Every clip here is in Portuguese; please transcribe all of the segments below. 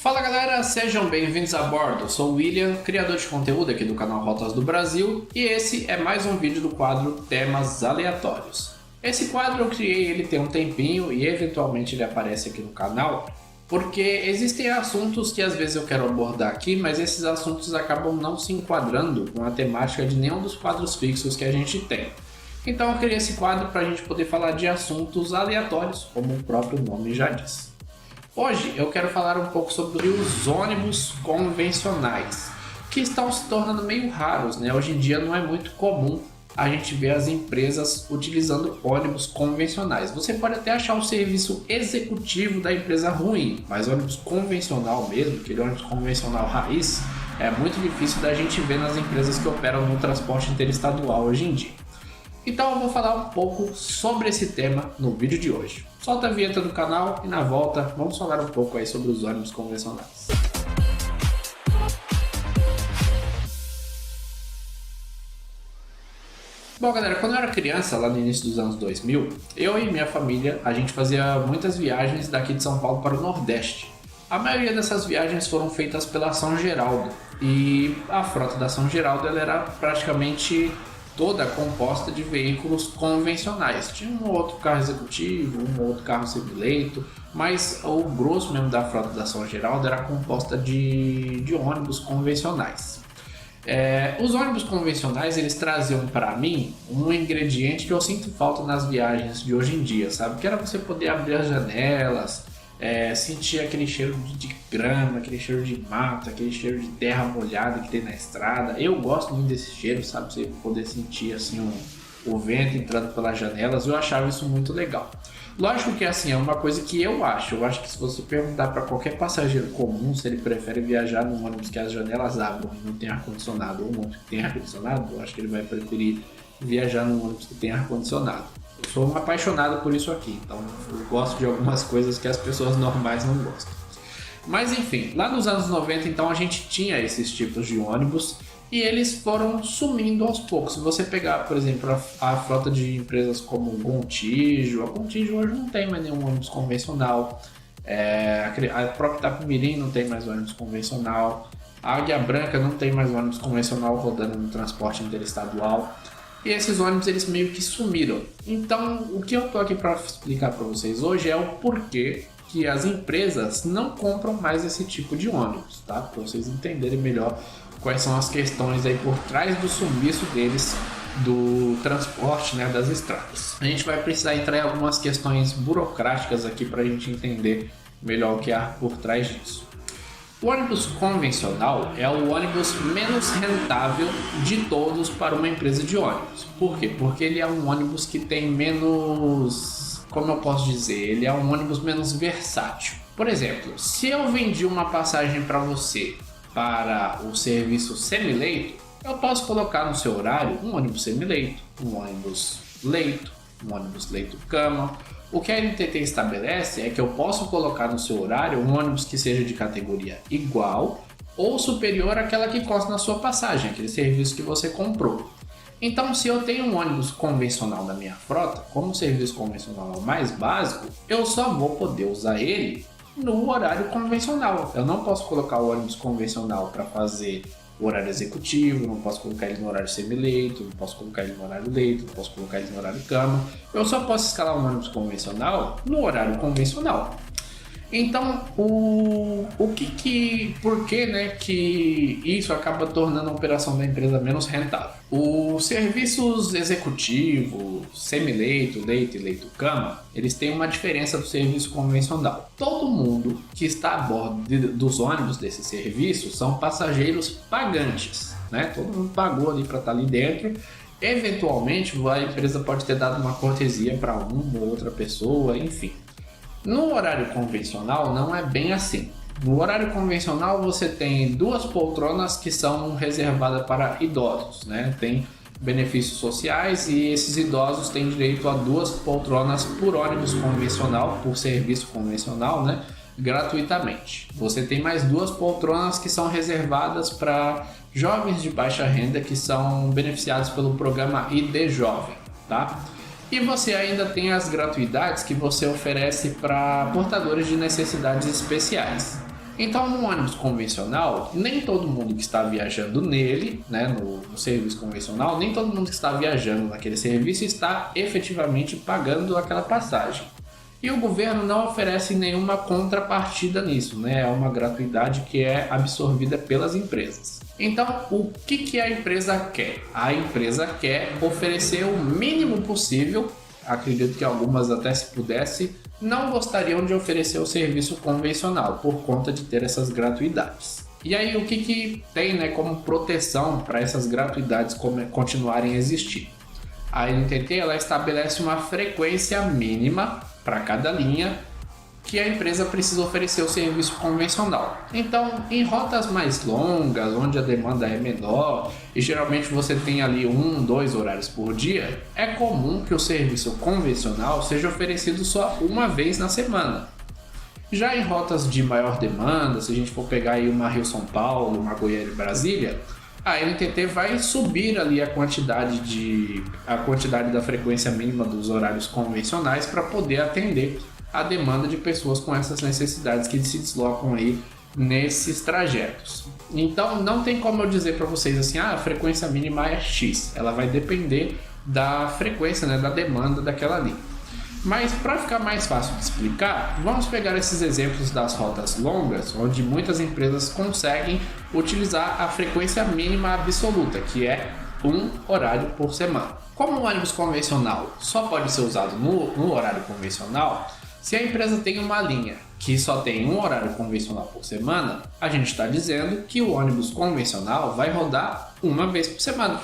Fala galera, sejam bem-vindos a bordo. Eu sou o William, criador de conteúdo aqui do canal Rotas do Brasil, e esse é mais um vídeo do quadro Temas Aleatórios. Esse quadro eu criei ele tem um tempinho e eventualmente ele aparece aqui no canal, porque existem assuntos que às vezes eu quero abordar aqui, mas esses assuntos acabam não se enquadrando com a temática de nenhum dos quadros fixos que a gente tem. Então eu criei esse quadro para a gente poder falar de assuntos aleatórios, como o próprio nome já diz. Hoje eu quero falar um pouco sobre os ônibus convencionais, que estão se tornando meio raros, né? Hoje em dia não é muito comum a gente ver as empresas utilizando ônibus convencionais. Você pode até achar o serviço executivo da empresa ruim, mas ônibus convencional mesmo, aquele ônibus convencional raiz, é muito difícil da gente ver nas empresas que operam no transporte interestadual hoje em dia. Então eu vou falar um pouco sobre esse tema no vídeo de hoje. Solta a vinheta do canal e na volta vamos falar um pouco aí sobre os ônibus convencionais. Bom galera, quando eu era criança, lá no início dos anos 2000, eu e minha família, a gente fazia muitas viagens daqui de São Paulo para o Nordeste. A maioria dessas viagens foram feitas pela São Geraldo e a frota da São Geraldo ela era praticamente toda composta de veículos convencionais. Tinha um outro carro executivo, um outro carro semileito, mas o grosso mesmo da frota da São Geraldo era composta de ônibus convencionais. Os ônibus convencionais eles traziam para mim um ingrediente que eu sinto falta nas viagens de hoje em dia, sabe? Que era você poder abrir as janelas, sentir aquele cheiro de grama, aquele cheiro de mato, aquele cheiro de terra molhada que tem na estrada. Eu gosto muito desse cheiro, sabe? Você poder sentir assim o vento entrando pelas janelas, eu achava isso muito legal. Lógico que assim, é uma coisa que eu acho que se você perguntar para qualquer passageiro comum se ele prefere viajar num ônibus que as janelas abram e não tem ar-condicionado ou um ônibus que tem ar-condicionado, eu acho que ele vai preferir viajar num ônibus que tem ar-condicionado. Eu sou um apaixonado por isso aqui, então eu gosto de algumas coisas que as pessoas normais não gostam. Mas enfim, lá nos anos 90 então a gente tinha esses tipos de ônibus e eles foram sumindo aos poucos. Se você pegar, por exemplo, a frota de empresas como a Contígio hoje não tem mais nenhum ônibus convencional, a própria Itapemirim não tem mais ônibus convencional, a Águia Branca não tem mais ônibus convencional rodando no transporte interestadual. E esses ônibus eles meio que sumiram. Então o que eu tô aqui para explicar para vocês hoje é o porquê que as empresas não compram mais esse tipo de ônibus, tá? Para vocês entenderem melhor quais são as questões aí por trás do sumiço deles do transporte, né, das estradas. A gente vai precisar entrar em algumas questões burocráticas aqui para a gente entender melhor o que há por trás disso. O ônibus convencional é o ônibus menos rentável de todos para uma empresa de ônibus. Por quê? Porque ele é um ônibus que tem menos, como eu posso dizer, ele é um ônibus menos versátil. Por exemplo, se eu vendi uma passagem para você para o serviço semileito, eu posso colocar no seu horário um ônibus semileito, um ônibus leito, um ônibus leito-cama. O que a NTT estabelece é que eu posso colocar no seu horário um ônibus que seja de categoria igual ou superior àquela que consta na sua passagem, aquele serviço que você comprou. Então, se eu tenho um ônibus convencional na minha frota, como o serviço convencional é o mais básico, eu só vou poder usar ele no horário convencional. Eu não posso colocar o ônibus convencional para fazer o horário executivo, não posso colocar ele no horário semileito, não posso colocar ele no horário leito, não posso colocar ele no horário cama. Eu só posso escalar um ônibus convencional no horário convencional. Então, por que, né, que isso acaba tornando a operação da empresa menos rentável? Os serviços executivo, semileito, leito e leito-cama, eles têm uma diferença do serviço convencional. Todo mundo que está a bordo dos ônibus desse serviço são passageiros pagantes, né? Todo mundo pagou ali para estar ali dentro. Eventualmente, a empresa pode ter dado uma cortesia para uma ou outra pessoa, enfim. No horário convencional não é bem assim. No horário convencional você tem duas poltronas que são reservadas para idosos, né? Tem benefícios sociais e esses idosos têm direito a duas poltronas por ônibus convencional, por serviço convencional, né? Gratuitamente. Você tem mais duas poltronas que são reservadas para jovens de baixa renda que são beneficiados pelo programa ID Jovem, tá? E você ainda tem as gratuidades que você oferece para portadores de necessidades especiais. Então, no ônibus convencional, nem todo mundo que está viajando nele, né, no serviço convencional, nem todo mundo que está viajando naquele serviço está efetivamente pagando aquela passagem. E o governo não oferece nenhuma contrapartida nisso, né? É uma gratuidade que é absorvida pelas empresas. Então, o que a empresa quer? A empresa quer oferecer o mínimo possível. Acredito que algumas, até se pudesse, não gostariam de oferecer o serviço convencional por conta de ter essas gratuidades. E aí, o que tem, né, como proteção para essas gratuidades continuarem a existir? A NTT ela estabelece uma frequência mínima para cada linha que a empresa precisa oferecer o serviço convencional. Então, em rotas mais longas, onde a demanda é menor e geralmente você tem ali 2 horários por dia, é comum que o serviço convencional seja oferecido só uma vez na semana. Já em rotas de maior demanda, se a gente for pegar aí uma Rio-São Paulo, uma Goiânia-Brasília, a NTT vai subir ali a quantidade da frequência mínima dos horários convencionais para poder atender a demanda de pessoas com essas necessidades que se deslocam aí nesses trajetos. Então não tem como eu dizer para vocês assim, a frequência mínima é X, ela vai depender da frequência, né, da demanda daquela linha. Mas para ficar mais fácil de explicar, vamos pegar esses exemplos das rotas longas, onde muitas empresas conseguem utilizar a frequência mínima absoluta, que é 1 horário por semana. Como o ônibus convencional só pode ser usado no horário convencional, se a empresa tem uma linha que só tem 1 horário convencional por semana, a gente está dizendo que o ônibus convencional vai rodar uma vez por semana.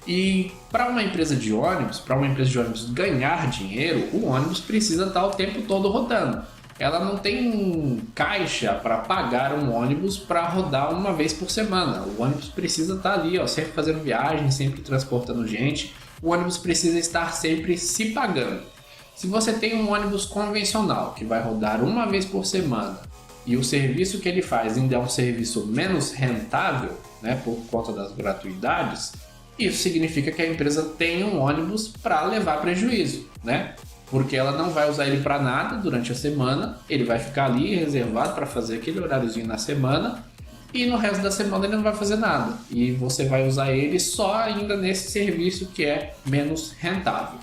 E para uma empresa de ônibus ganhar dinheiro, o ônibus precisa estar o tempo todo rodando. Ela não tem caixa para pagar um ônibus para rodar uma vez por semana. O ônibus precisa estar ali, sempre fazendo viagem, sempre transportando gente. O ônibus precisa estar sempre se pagando. Se você tem um ônibus convencional que vai rodar uma vez por semana e o serviço que ele faz ainda é um serviço menos rentável, né, por conta das gratuidades, isso significa que a empresa tem um ônibus para levar prejuízo, né? Porque ela não vai usar ele para nada durante a semana, ele vai ficar ali reservado para fazer aquele horáriozinho na semana e no resto da semana ele não vai fazer nada. E você vai usar ele só ainda nesse serviço que é menos rentável.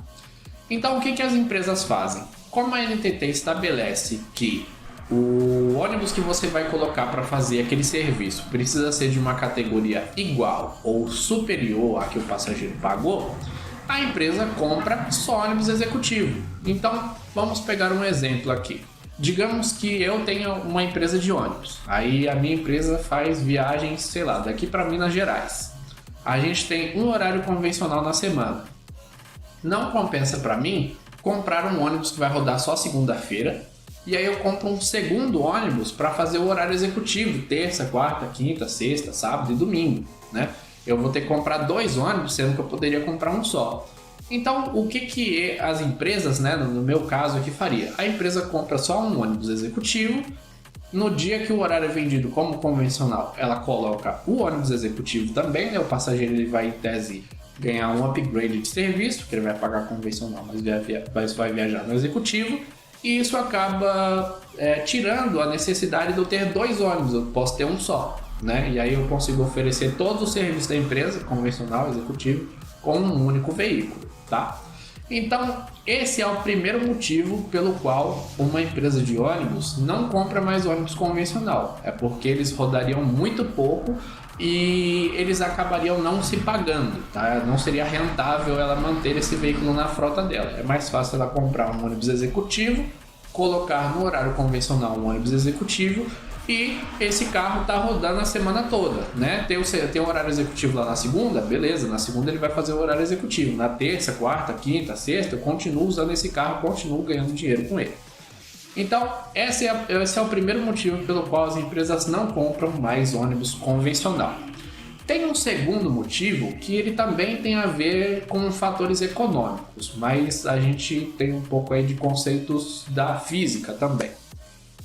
Então o que as empresas fazem? Como a NTT estabelece que o ônibus que você vai colocar para fazer aquele serviço precisa ser de uma categoria igual ou superior à que o passageiro pagou, a empresa compra só ônibus executivo. Então, vamos pegar um exemplo aqui. Digamos que eu tenha uma empresa de ônibus. Aí a minha empresa faz viagens, sei lá, daqui para Minas Gerais. A gente tem um horário convencional na semana. Não compensa para mim comprar um ônibus que vai rodar só segunda-feira. E aí eu compro um segundo ônibus para fazer o horário executivo, terça, quarta, quinta, sexta, sábado e domingo, né? Eu vou ter que comprar 2 ônibus, sendo que eu poderia comprar um só. Então, o que as empresas, né, no meu caso aqui, faria? A empresa compra só um ônibus executivo, no dia que o horário é vendido como convencional, ela coloca o ônibus executivo também, né? O passageiro ele vai, em tese, ganhar um upgrade de serviço, porque ele vai pagar convencional, mas vai viajar no executivo. E isso acaba tirando a necessidade de eu ter 2 ônibus, eu posso ter um só, né? E aí eu consigo oferecer todos os serviços da empresa, convencional, executivo, com um único veículo, tá? Então, esse é o primeiro motivo pelo qual uma empresa de ônibus não compra mais ônibus convencional. É porque eles rodariam muito pouco e eles acabariam não se pagando, tá? Não seria rentável ela manter esse veículo na frota dela. É mais fácil ela comprar um ônibus executivo, colocar no horário convencional um ônibus executivo e esse carro está rodando a semana toda, né? Tem um horário executivo lá na segunda, beleza, na segunda ele vai fazer o horário executivo, na terça, quarta, quinta, sexta eu continuo usando esse carro, continuo ganhando dinheiro com ele. Então, esse é o primeiro motivo pelo qual as empresas não compram mais ônibus convencional. Tem um segundo motivo que ele também tem a ver com fatores econômicos, mas a gente tem um pouco aí de conceitos da física também.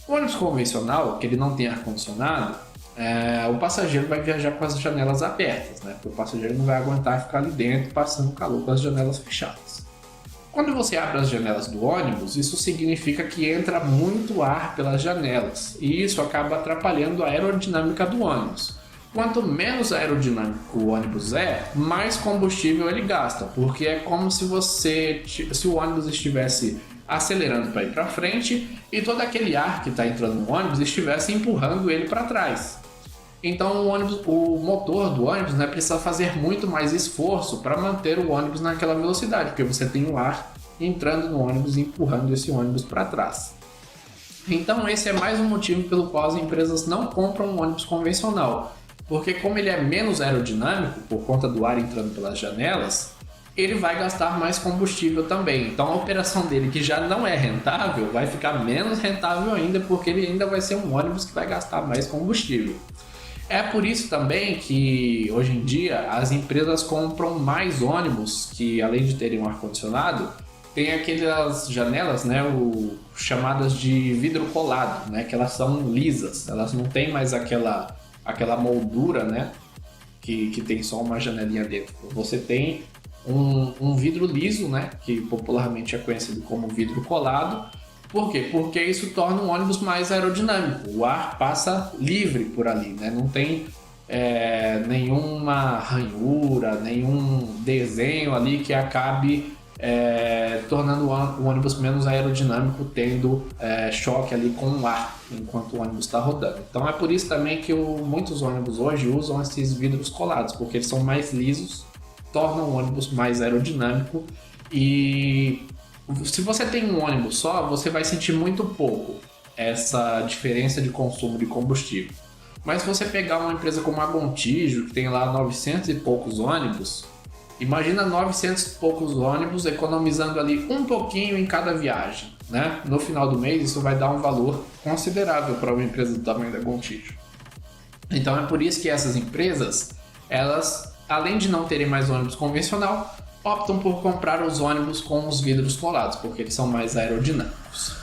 O ônibus convencional, que ele não tem ar-condicionado, o passageiro vai viajar com as janelas abertas, né? Porque o passageiro não vai aguentar ficar ali dentro passando calor com as janelas fechadas. Quando você abre as janelas do ônibus, isso significa que entra muito ar pelas janelas e isso acaba atrapalhando a aerodinâmica do ônibus. Quanto menos aerodinâmico o ônibus é, mais combustível ele gasta, porque é como se o ônibus estivesse acelerando para ir para frente e todo aquele ar que está entrando no ônibus estivesse empurrando ele para trás. Então o motor do ônibus, né, precisa fazer muito mais esforço para manter o ônibus naquela velocidade, porque você tem o ar entrando no ônibus e empurrando esse ônibus para trás. Então esse é mais um motivo pelo qual as empresas não compram um ônibus convencional, porque como ele é menos aerodinâmico, por conta do ar entrando pelas janelas, ele vai gastar mais combustível também. Então a operação dele, que já não é rentável, vai ficar menos rentável ainda, porque ele ainda vai ser um ônibus que vai gastar mais combustível. É por isso também que hoje em dia as empresas compram mais ônibus que, além de terem um ar-condicionado, tem aquelas janelas, né, chamadas de vidro colado, né, que elas são lisas, elas não tem mais aquela moldura, né, que tem só uma janelinha dentro. Você tem um vidro liso, né, que popularmente é conhecido como vidro colado. Por quê? Porque isso torna um ônibus mais aerodinâmico. O ar passa livre por ali, né? Não tem nenhuma ranhura, nenhum desenho ali que acabe tornando o ônibus menos aerodinâmico, tendo choque ali com o ar enquanto o ônibus está rodando. Então é por isso também que muitos ônibus hoje usam esses vidros colados, porque eles são mais lisos, tornam o ônibus mais aerodinâmico. E se você tem um ônibus só, você vai sentir muito pouco essa diferença de consumo de combustível. Mas se você pegar uma empresa como a Gontijo, que tem lá 900 e poucos ônibus, imagina 900 e poucos ônibus economizando ali um pouquinho em cada viagem, né? No final do mês, isso vai dar um valor considerável para uma empresa do tamanho da Gontijo. Então é por isso que essas empresas, elas, além de não terem mais ônibus convencional, optam por comprar os ônibus com os vidros colados, porque eles são mais aerodinâmicos.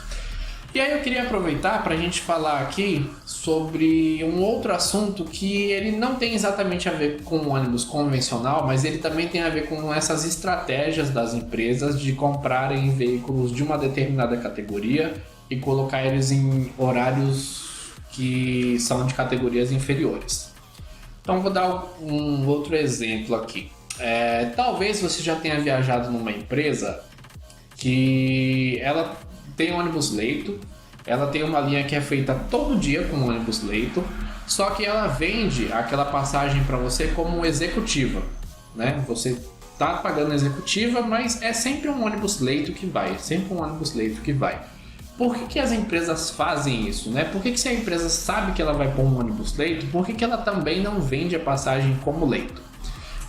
E aí eu queria aproveitar para a gente falar aqui sobre um outro assunto que ele não tem exatamente a ver com o ônibus convencional, mas ele também tem a ver com essas estratégias das empresas de comprarem veículos de uma determinada categoria e colocar eles em horários que são de categorias inferiores. Então vou dar um outro exemplo aqui. Talvez você já tenha viajado numa empresa que ela tem ônibus leito, ela tem uma linha que é feita todo dia com ônibus leito, só que ela vende aquela passagem para você como executiva, né? Você tá pagando executiva, mas é sempre um ônibus leito que vai, Por que as empresas fazem isso, né? Por que se a empresa sabe que ela vai pôr um ônibus leito, por que ela também não vende a passagem como leito?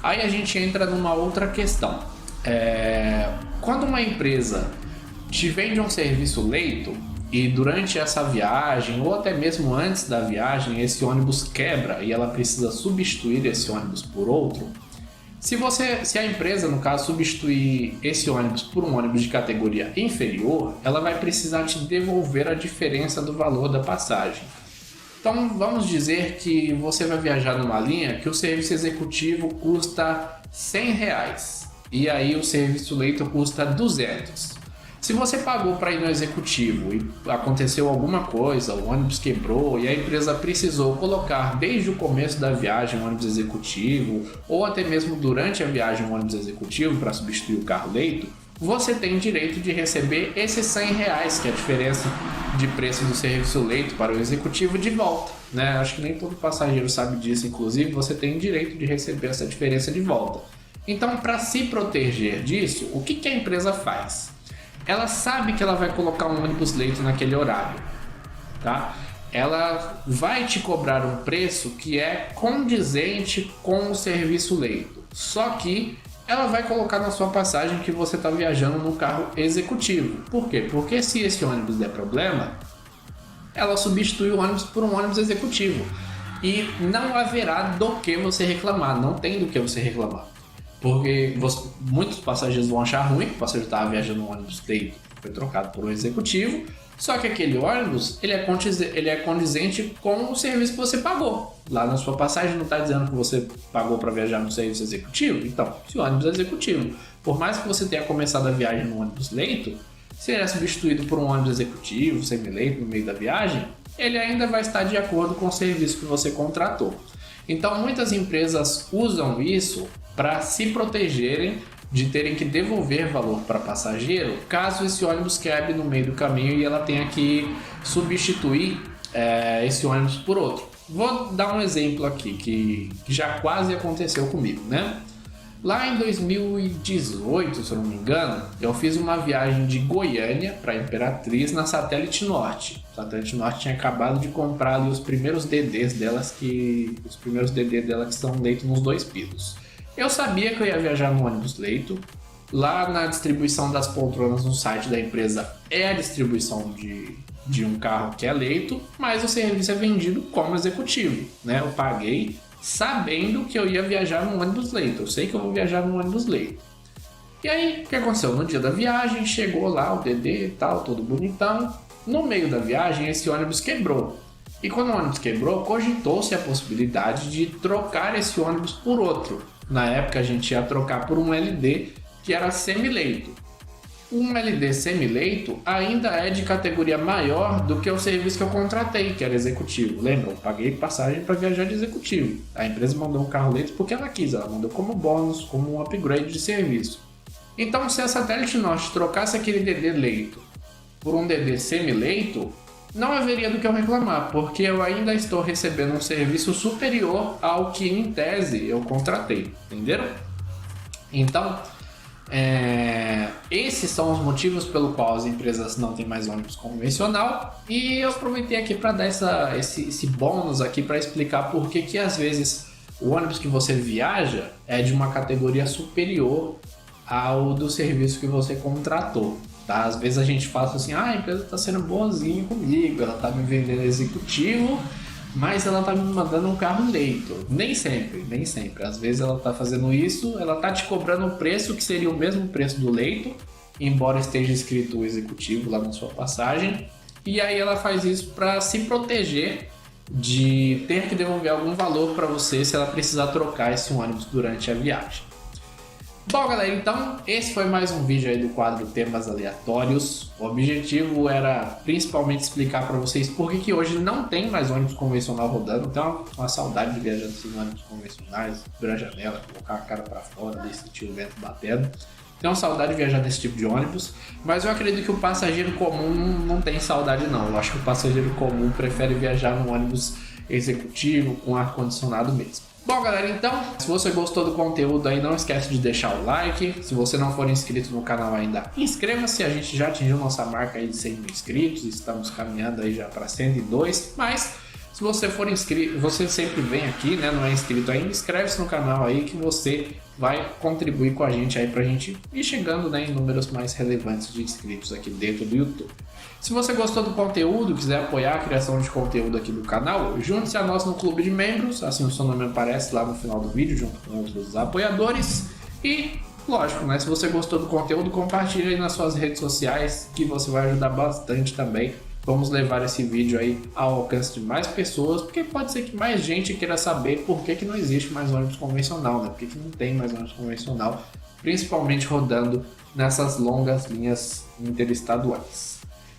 Aí a gente entra numa outra questão. Quando uma empresa te vende um serviço leito e durante essa viagem ou até mesmo antes da viagem esse ônibus quebra e ela precisa substituir esse ônibus por outro, se a empresa, no caso, substituir esse ônibus por um ônibus de categoria inferior, ela vai precisar te devolver a diferença do valor da passagem. Então vamos dizer que você vai viajar numa linha que o serviço executivo custa R$100 e aí o serviço leito custa 200. Se você pagou para ir no executivo e aconteceu alguma coisa, o ônibus quebrou e a empresa precisou colocar desde o começo da viagem um ônibus executivo ou até mesmo durante a viagem um ônibus executivo para substituir o carro leito, você tem direito de receber esses R$100, que é a diferença de preço do serviço leito para o executivo, de volta, né? Acho que nem todo passageiro sabe disso, inclusive você tem direito de receber essa diferença de volta. Então, para se proteger disso, o que a empresa faz? Ela sabe que ela vai colocar um ônibus leito naquele horário, tá? Ela vai te cobrar um preço que é condizente com o serviço leito, só que ela vai colocar na sua passagem que você está viajando no carro executivo. Por quê? Porque se esse ônibus der problema, ela substitui o ônibus por um ônibus executivo e não haverá do que você reclamar, não tem do que você reclamar. Porque muitos passageiros vão achar ruim que o passageiro estava viajando no ônibus leito foi trocado por um executivo, só que aquele ônibus ele é condizente com o serviço que você pagou. Lá na sua passagem não está dizendo que você pagou para viajar no serviço executivo? Então, se o ônibus é executivo, por mais que você tenha começado a viagem no ônibus leito, se ele é substituído por um ônibus executivo, semi-leito no meio da viagem, ele ainda vai estar de acordo com o serviço que você contratou. Então, muitas empresas usam isso para se protegerem de terem que devolver valor para passageiro caso esse ônibus quebre no meio do caminho e ela tenha que substituir esse ônibus por outro. Vou dar um exemplo aqui que já quase aconteceu comigo, né? Lá em 2018, se eu não me engano, eu fiz uma viagem de Goiânia para Imperatriz na Satélite Norte. A Satélite Norte tinha acabado de comprar ali os primeiros DDs delas, que estão leito nos 2 pisos. Eu sabia que eu ia viajar no ônibus leito. Lá na distribuição das poltronas no site da empresa é a distribuição de um carro que é leito, mas o serviço é vendido como executivo, né? Eu paguei sabendo que eu ia viajar no ônibus leito. Eu sei que eu vou viajar no ônibus leito. E aí, o que aconteceu? No dia da viagem, chegou lá o DD e tal, todo bonitão. No meio da viagem, esse ônibus quebrou. E quando o ônibus quebrou, cogitou-se a possibilidade de trocar esse ônibus por outro. Na época, a gente ia trocar por um LD que era semi-leito. Um LD semi-leito ainda é de categoria maior do que o serviço que eu contratei, que era executivo. Lembra? Eu paguei passagem para viajar de executivo. A empresa mandou um carro leito porque ela quis, ela mandou como bônus, como um upgrade de serviço. Então, se a Satélite Norte trocasse aquele DD leito por um DD semi-leito, não haveria do que eu reclamar, porque eu ainda estou recebendo um serviço superior ao que, em tese, eu contratei. Entenderam? Então, esses são os motivos pelo qual as empresas não têm mais ônibus convencional, e eu aproveitei aqui para dar esse bônus aqui para explicar por que às vezes o ônibus que você viaja é de uma categoria superior ao do serviço que você contratou. Tá? Às vezes a gente fala assim, a empresa está sendo boazinha comigo, ela está me vendendo executivo, mas ela está me mandando um carro leito. Nem sempre. Às vezes ela está fazendo isso, ela está te cobrando o preço que seria o mesmo preço do leito, embora esteja escrito o executivo lá na sua passagem. E aí ela faz isso para se proteger de ter que devolver algum valor para você se ela precisar trocar esse ônibus durante a viagem. Bom, galera, então esse foi mais um vídeo aí do quadro Temas Aleatórios. O objetivo era principalmente explicar para vocês por que hoje não tem mais ônibus convencional rodando. Então, uma saudade de viajar nesses ônibus convencionais, abrir a janela, colocar a cara para fora, sentir o vento batendo. Tenho saudade de viajar nesse tipo de ônibus, mas eu acredito que o passageiro comum não tem saudade não. Eu acho que o passageiro comum prefere viajar num ônibus executivo com ar-condicionado mesmo. Bom, galera, então, se você gostou do conteúdo aí, não esquece de deixar o like. Se você não for inscrito no canal ainda, inscreva-se. A gente já atingiu nossa marca aí de 100 mil inscritos, estamos caminhando aí já para 102. Mas, se você for inscrito, você sempre vem aqui, né, não é inscrito ainda, inscreve-se no canal aí que você vai contribuir com a gente aí pra gente ir chegando, né, em números mais relevantes de inscritos aqui dentro do YouTube. Se você gostou do conteúdo, quiser apoiar a criação de conteúdo aqui do canal, junte-se a nós no clube de membros, assim o seu nome aparece lá no final do vídeo, junto com outros apoiadores. E, lógico, né, se você gostou do conteúdo, compartilhe aí nas suas redes sociais, que você vai ajudar bastante também. Vamos levar esse vídeo aí ao alcance de mais pessoas, porque pode ser que mais gente queira saber por que não existe mais ônibus convencional, né? Por que não tem mais ônibus convencional, principalmente rodando nessas longas linhas interestaduais.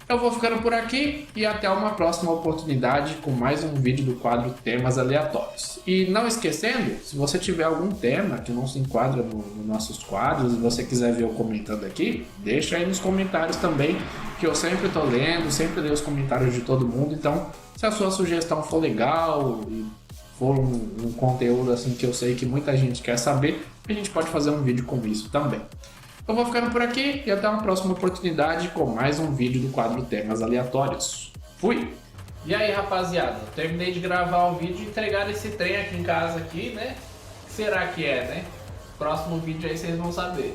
Eu vou ficando por aqui e até uma próxima oportunidade com mais um vídeo do quadro Temas Aleatórios. E não esquecendo, se você tiver algum tema que não se enquadra nos nossos quadros e você quiser ver eu comentando aqui, deixa aí nos comentários também, que eu sempre estou lendo, sempre leio os comentários de todo mundo. Então, se a sua sugestão for legal e for um conteúdo assim que eu sei que muita gente quer saber, a gente pode fazer um vídeo com isso também. Eu vou ficando por aqui e até uma próxima oportunidade com mais um vídeo do quadro Temas Aleatórios. Fui! E aí, rapaziada, terminei de gravar o vídeo e entregar esse trem aqui em casa aqui, né? O que será que é, né? Próximo vídeo aí vocês vão saber.